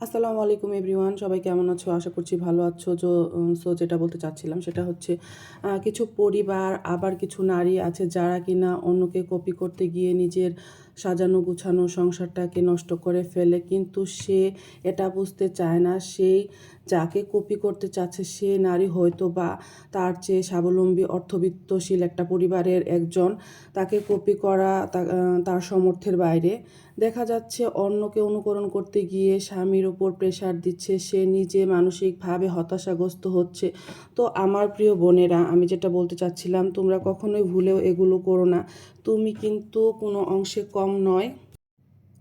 আসসালামু আলাইকুম এভরিওয়ান, সবাই কেমন আছো? আশা করছি ভালো আছো। সো যেটা বলতে চাচ্ছিলাম সেটা হচ্ছে কিছু পরিবার আবার কিছু নারী আছে যারা কিনা অন্যকে কপি করতে গিয়ে নিজের সাজানো গুছানো সংসারটাকে নষ্ট করে ফেলে, কিন্তু সে এটা বুঝতে চায় না সেই যাকে কপি করতে চাচ্ছে সে নারী হয়তো বা তার চেয়ে স্বাবলম্বী অর্থবিত্তশীল একটা পরিবারের একজন। তাকে কপি করা তার সামর্থ্যের বাইরে। দেখা যাচ্ছে অন্যকে অনুকরণ করতে গিয়ে স্বামীর উপর প্রেশার দিচ্ছে, সে নিজে মানসিকভাবে হতাশাগ্রস্ত হচ্ছে। তো আমার প্রিয় বোনেরা, আমি যেটা বলতে চাচ্ছিলাম, তোমরা কখনোই ভুলেও এগুলো করো না। তুমি কিন্তু কোনো অংশে কম নয়।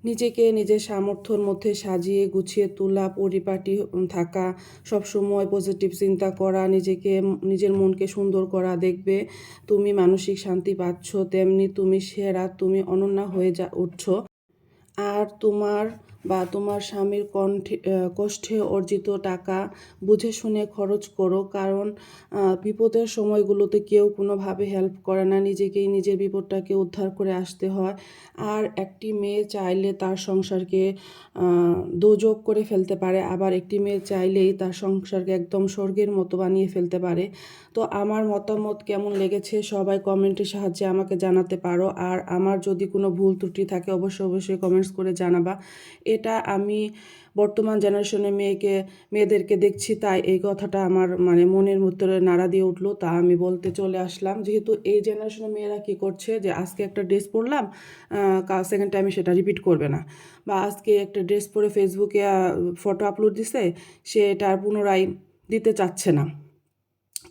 নিজেকে নিজের সামর্থ্যর মধ্যে সাজিয়ে গুছিয়ে তোলা, পরিপাটি থাকা, সবসময় পজিটিভ চিন্তা করা, নিজের মনকে সুন্দর করা, দেখবে তুমি মানসিক শান্তি পাচ্ছ। তেমনি তুমি সেরা, তুমি অনন্যা হয়ে উঠছো। আর তোমার স্বামীর কষ্টে অর্জিত টাকা বুঝে শুনে খরচ করো, কারণ বিপদের সময়গুলোতে কেউ কোনোভাবে হেল্প করে না, নিজেকেই নিজের বিপদটাকে উদ্ধার করে আসতে হয়। আর একটি মেয়ে চাইলে তার সংসারকে দোজক করে ফেলতে পারে, আবার একটি মেয়ে চাইলেই তার সংসারকে একদম স্বর্গের মতো বানিয়ে ফেলতে পারে। তো আমার মতামত কেমন লেগেছে সবাই কমেন্টের সাহায্যে আমাকে জানাতে পারো। আর আমার যদি কোনো ভুল ত্রুটি থাকে অবশ্যই কমেন্টস করে জানাবা। এটা আমি বর্তমান জেনারেশনের মেয়েদেরকে দেখছি, তাই এই কথাটা আমার মানে মনের ভিতরে নাড়া দিয়ে উঠলো, তা আমি বলতে চলে আসলাম। যেহেতু এই জেনারেশনের মেয়েরা কী করছে, যে আজকে একটা ড্রেস পরলাম, সেকেন্ড টাইমে সেটা রিপিট করবে না, বা আজকে একটা ড্রেস পরে ফেসবুকে ফটো আপলোড দিছে, সে এটা আর পুনরায় দিতে চাচ্ছে না।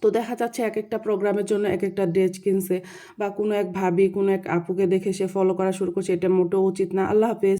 তো দেখা যাচ্ছে এক একটা প্রোগ্রামের জন্য এক একটা ড্রেস কিনছে, বা কোনো এক ভাবি কোনো এক আপুকে দেখে সে ফলো করা শুরু করছে। এটা মোটেও উচিত না। আল্লাহ হাফেজ।